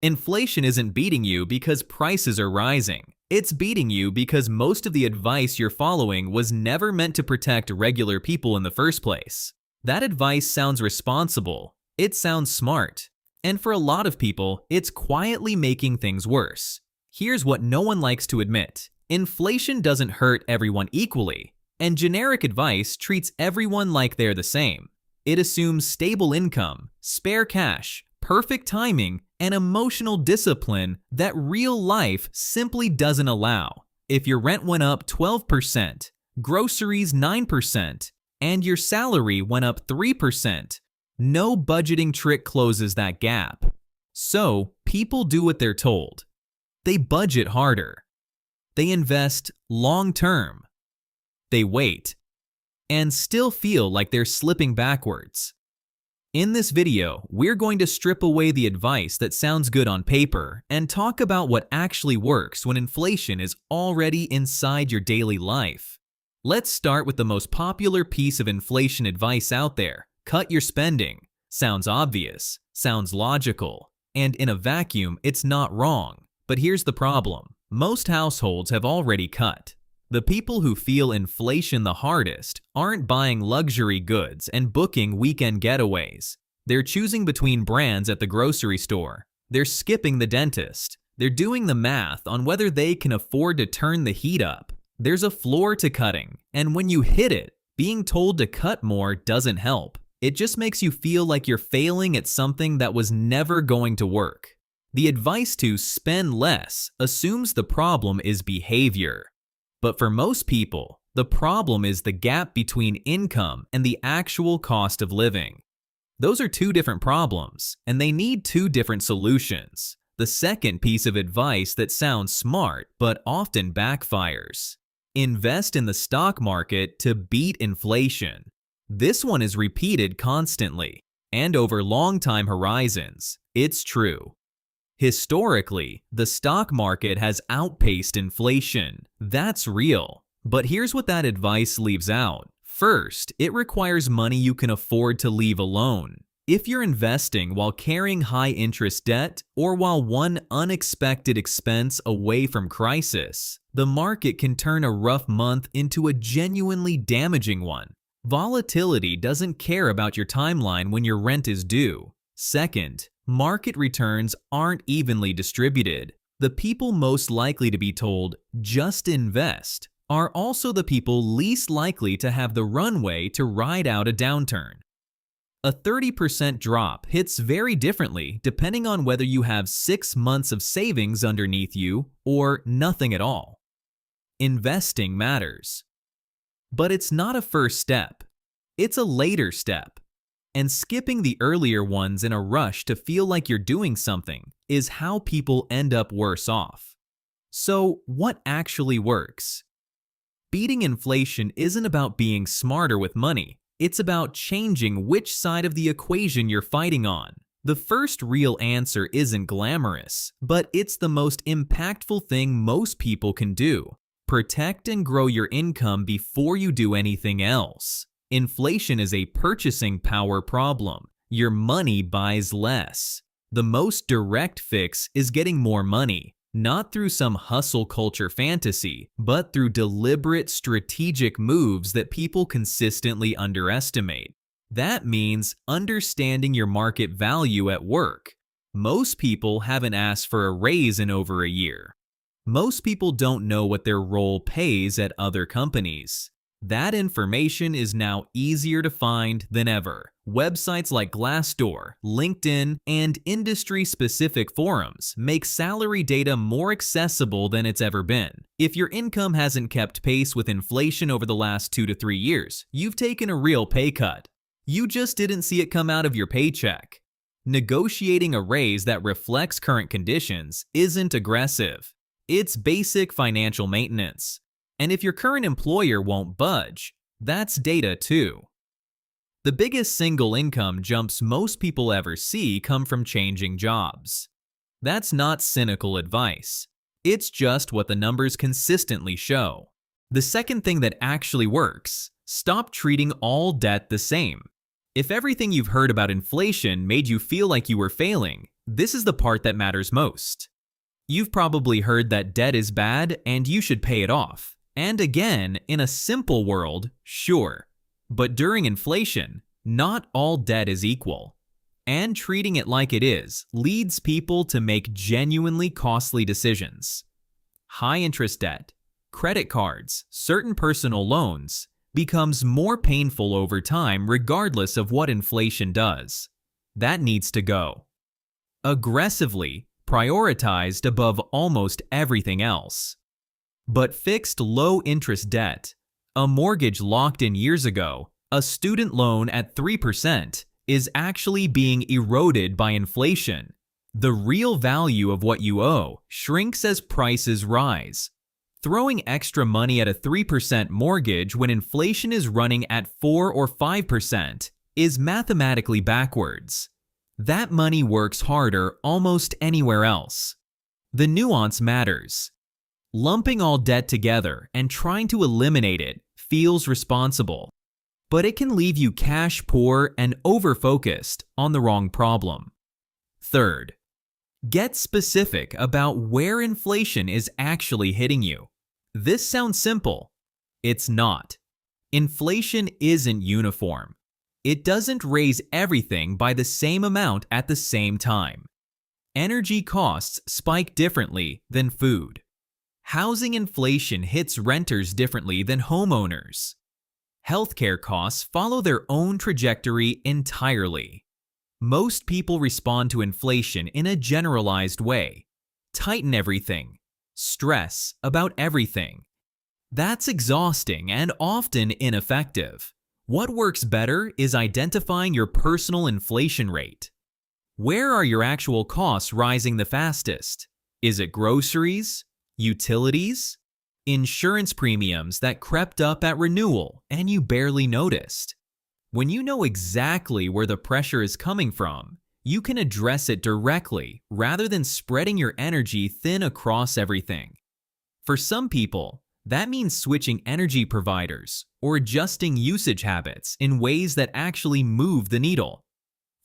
Inflation isn't beating you because prices are rising. It's beating you because most of the advice you're following was never meant to protect regular people in the first place. That advice sounds responsible. It sounds smart. And for a lot of people, it's quietly making things worse. Here's what no one likes to admit. Inflation doesn't hurt everyone equally, and generic advice treats everyone like they're the same. It assumes stable income, spare cash, perfect timing, and emotional discipline that real life simply doesn't allow. If your rent went up 12%, groceries 9%, and your salary went up 3%, no budgeting trick closes that gap. So, people do what they're told. They budget harder. They invest long-term. They wait, and still feel like they're slipping backwards. In this video, we're going to strip away the advice that sounds good on paper and talk about what actually works when inflation is already inside your daily life. Let's start with the most popular piece of inflation advice out there. Cut your spending. Sounds obvious, sounds logical, and in a vacuum, it's not wrong. But here's the problem. Most households have already cut. The people who feel inflation the hardest aren't buying luxury goods and booking weekend getaways. They're choosing between brands at the grocery store. They're skipping the dentist. They're doing the math on whether they can afford to turn the heat up. There's a floor to cutting, and when you hit it, being told to cut more doesn't help. It just makes you feel like you're failing at something that was never going to work. The advice to spend less assumes the problem is behavior. But for most people, the problem is the gap between income and the actual cost of living. Those are two different problems, and they need two different solutions. The second piece of advice that sounds smart but often backfires. Invest in the stock market to beat inflation. This one is repeated constantly, and over long time horizons. It's true. Historically, the stock market has outpaced inflation. That's real. But here's what that advice leaves out. First, it requires money you can afford to leave alone. If you're investing while carrying high interest debt or while one unexpected expense away from crisis, the market can turn a rough month into a genuinely damaging one. Volatility doesn't care about your timeline when your rent is due. Second, market returns aren't evenly distributed. The people most likely to be told, just invest, are also the people least likely to have the runway to ride out a downturn. A 30% drop hits very differently depending on whether you have 6 months of savings underneath you or nothing at all. Investing matters. But it's not a first step. It's a later step. And skipping the earlier ones in a rush to feel like you're doing something is how people end up worse off. So, what actually works? Beating inflation isn't about being smarter with money. It's about changing which side of the equation you're fighting on. The first real answer isn't glamorous, but it's the most impactful thing most people can do. Protect and grow your income before you do anything else. Inflation is a purchasing power problem. Your money buys less. The most direct fix is getting more money, not through some hustle culture fantasy, but through deliberate strategic moves that people consistently underestimate. That means understanding your market value at work. Most people haven't asked for a raise in over a year. Most people don't know what their role pays at other companies. That information is now easier to find than ever. Websites like Glassdoor, LinkedIn, and industry-specific forums make salary data more accessible than it's ever been. If your income hasn't kept pace with inflation over the last 2 to 3 years, you've taken a real pay cut. You just didn't see it come out of your paycheck. Negotiating a raise that reflects current conditions isn't aggressive. It's basic financial maintenance. And if your current employer won't budge, that's data too. The biggest single income jumps most people ever see come from changing jobs. That's not cynical advice. It's just what the numbers consistently show. The second thing that actually works, stop treating all debt the same. If everything you've heard about inflation made you feel like you were failing, This is the part that matters most. You've probably heard that debt is bad and you should pay it off. And again, in a simple world, sure. But during inflation, not all debt is equal. And treating it like it is leads people to make genuinely costly decisions. High-interest debt, credit cards, certain personal loans becomes more painful over time regardless of what inflation does. That needs to go. Aggressively prioritized above almost everything else. But fixed low-interest debt, a mortgage locked in years ago, a student loan at 3%, is actually being eroded by inflation. The real value of what you owe shrinks as prices rise. Throwing extra money at a 3% mortgage when inflation is running at 4 or 5% is mathematically backwards. That money works harder almost anywhere else. The nuance matters. Lumping all debt together and trying to eliminate it feels responsible, but it can leave you cash poor and over-focused on the wrong problem. Third, get specific about where inflation is actually hitting you. This sounds simple. It's not. Inflation isn't uniform. It doesn't raise everything by the same amount at the same time. Energy costs spike differently than food. Housing inflation hits renters differently than homeowners. Healthcare costs follow their own trajectory entirely. Most people respond to inflation in a generalized way. Tighten everything. Stress about everything. That's exhausting and often ineffective. What works better is identifying your personal inflation rate. Where are your actual costs rising the fastest? Is it groceries? Utilities? Insurance premiums that crept up at renewal and you barely noticed? When you know exactly where the pressure is coming from, you can address it directly rather than spreading your energy thin across everything. For some people, that means switching energy providers or adjusting usage habits in ways that actually move the needle.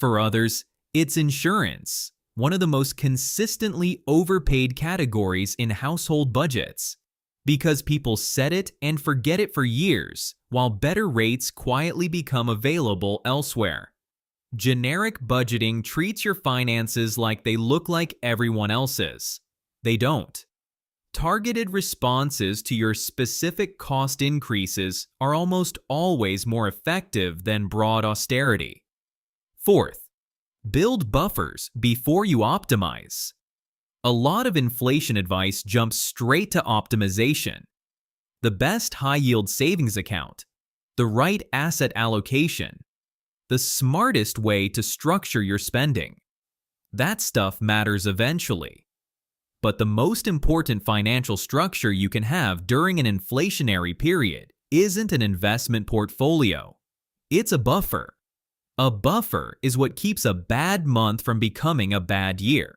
For others, it's insurance, one of the most consistently overpaid categories in household budgets, because people set it and forget it for years while better rates quietly become available elsewhere. Generic budgeting treats your finances like they look like everyone else's. They don't. Targeted responses to your specific cost increases are almost always more effective than broad austerity. Fourth, build buffers before you optimize. A lot of inflation advice jumps straight to optimization. The best high-yield savings account, the right asset allocation, the smartest way to structure your spending. That stuff matters eventually. But the most important financial structure you can have during an inflationary period isn't an investment portfolio. It's a buffer. A buffer is what keeps a bad month from becoming a bad year.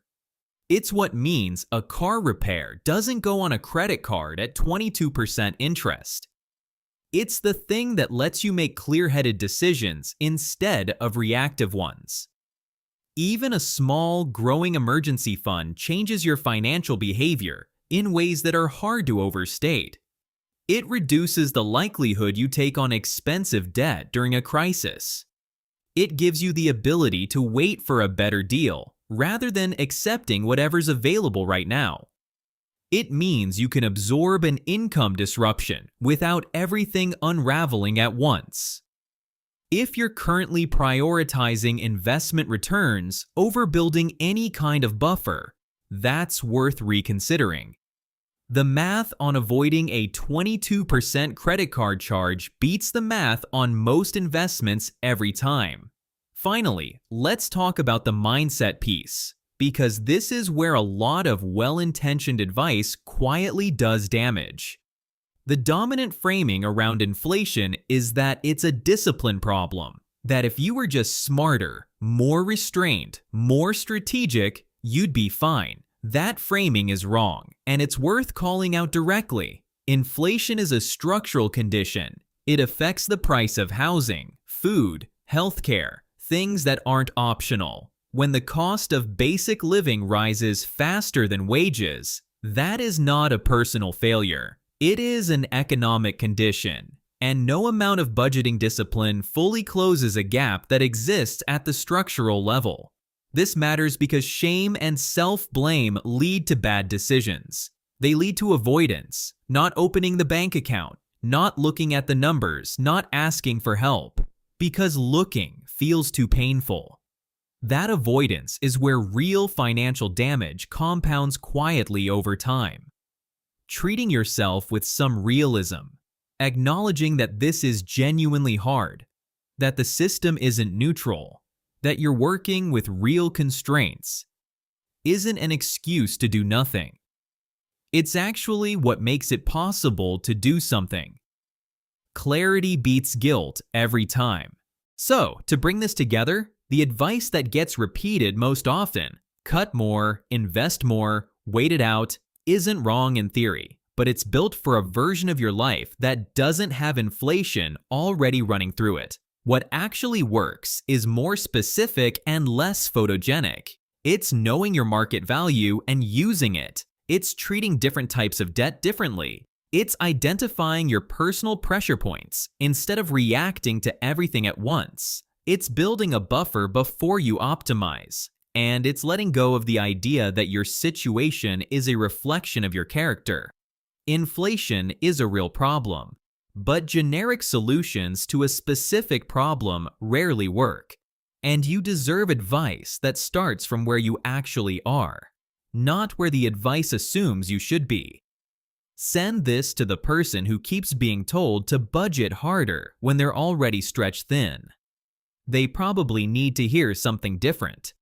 It's what means a car repair doesn't go on a credit card at 22% interest. It's the thing that lets you make clear-headed decisions instead of reactive ones. Even a small, growing emergency fund changes your financial behavior in ways that are hard to overstate. It reduces the likelihood you take on expensive debt during a crisis. It gives you the ability to wait for a better deal rather than accepting whatever's available right now. It means you can absorb an income disruption without everything unraveling at once. If you're currently prioritizing investment returns over building any kind of buffer, that's worth reconsidering. The math on avoiding a 22% credit card charge beats the math on most investments every time. Finally, let's talk about the mindset piece, because this is where a lot of well-intentioned advice quietly does damage. The dominant framing around inflation is that it's a discipline problem, that if you were just smarter, more restrained, more strategic, you'd be fine. That framing is wrong, and it's worth calling out directly. Inflation is a structural condition. It affects the price of housing, food, healthcare, things that aren't optional. When the cost of basic living rises faster than wages, that is not a personal failure. It is an economic condition, and no amount of budgeting discipline fully closes a gap that exists at the structural level. This matters because shame and self-blame lead to bad decisions. They lead to avoidance, not opening the bank account, not looking at the numbers, not asking for help, because looking feels too painful. That avoidance is where real financial damage compounds quietly over time. Treating yourself with some realism, acknowledging that this is genuinely hard, that the system isn't neutral, that you're working with real constraints, isn't an excuse to do nothing. It's actually what makes it possible to do something. Clarity beats guilt every time. So, to bring this together, the advice that gets repeated most often, cut more, invest more, wait it out, isn't wrong in theory, but it's built for a version of your life that doesn't have inflation already running through it. What actually works is more specific and less photogenic. It's knowing your market value and using it. It's treating different types of debt differently. It's identifying your personal pressure points instead of reacting to everything at once. It's building a buffer before you optimize. And it's letting go of the idea that your situation is a reflection of your character. Inflation is a real problem, but generic solutions to a specific problem rarely work. And you deserve advice that starts from where you actually are, not where the advice assumes you should be. Send this to the person who keeps being told to budget harder when they're already stretched thin. They probably need to hear something different.